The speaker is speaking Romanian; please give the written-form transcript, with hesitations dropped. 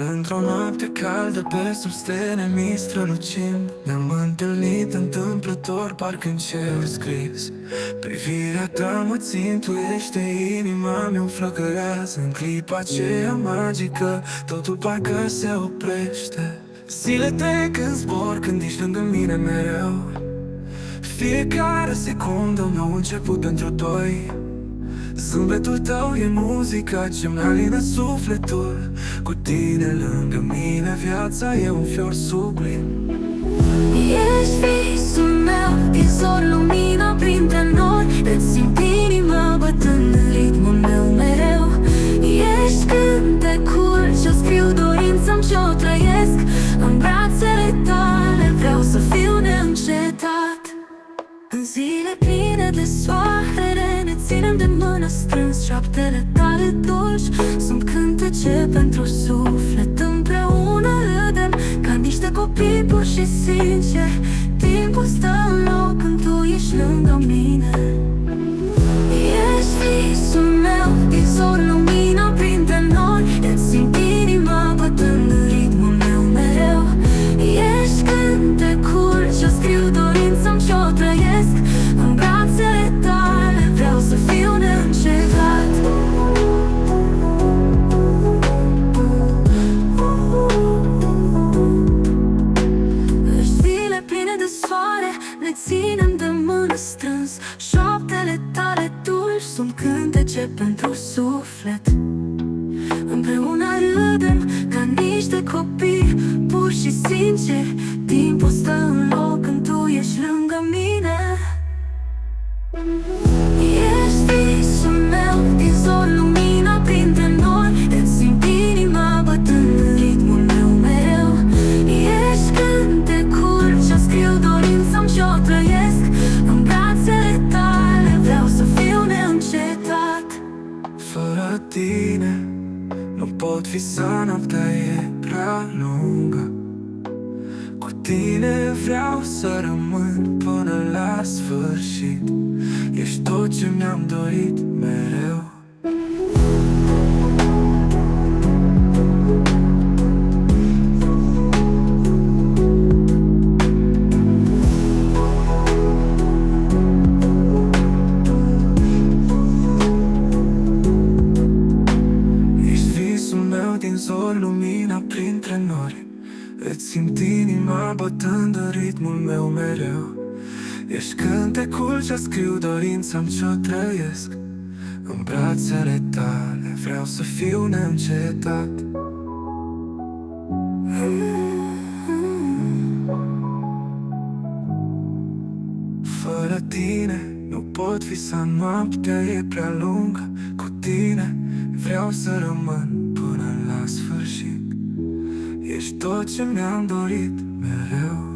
Într-o noapte caldă pe sub stele mi strălucind, ne-am întâlnit întâmplător, parcă în cer scris. Privirea ta mă țintuiește, inima mi-o flăcărează. În clipa aceea magică, totul parcă se oprește. Zile trec în zbor când ești lângă mine mereu. Fiecare secundă un nou început pentru doi. Zâmbetul tău e muzica ce-mi alină sufletul. Cu tine lângă mine viața e un fior sublim. Ești visul meu, din zor lumina printre nori. Îți simt inima bătând în ritmul meu mereu. Ești cântecul ce-o scriu, dorința-mi ce-o trăiesc. În brațele tale vreau să fiu neîncetat. În zile pline de soare ne ținem de mână strâns. Șoaptele tale dulci sunt cântece pentru suflet. Împreună râdem ca niște copii pur și sinceri. Timpul stă în loc când tu ești lângă mine. Ești visul meu, din zor lumina printre nori. Îți simt inima bătând în ritmul meu mereu. Ești cântecul ce-o scriu, dorința-mi ce-o trăiesc. În brațele tale vreau să fiu neîncetat. Ești zile pline de soare, ne ținem de mână strâns. Șoaptele tale dulci sunt cântece pentru suflet. Împreună râdem ca niște copii pur și sinceri. Timpul stă în loc când tu ești lângă mine. Ești visul meu, din zor lumina printre nori. Îți simt inima bătând în ritmul meu mereu. Ești cântecul ce-o scriu, dorința-mi ce-o trăiesc. În brațele tale vreau să fiu neîncetat. Fără tine nu pot visa, noaptea e prea lungă. Cu tine vreau să rămân până la sfârșit. Ești tot ce mi-am dorit mereu. Ești visul meu, din zor lumina printre nori. Îți simt inima bătând în ritmul meu mereu. Ești cântecul ce scriu, dorința-mi ce-o trăiesc. În brațele tale vreau să fiu neîncetat. Fără tine nu pot visa, noaptea e prea lungă. Cu tine vreau să rămân până la sfârșit. Ești tot ce mi-am dorit mereu.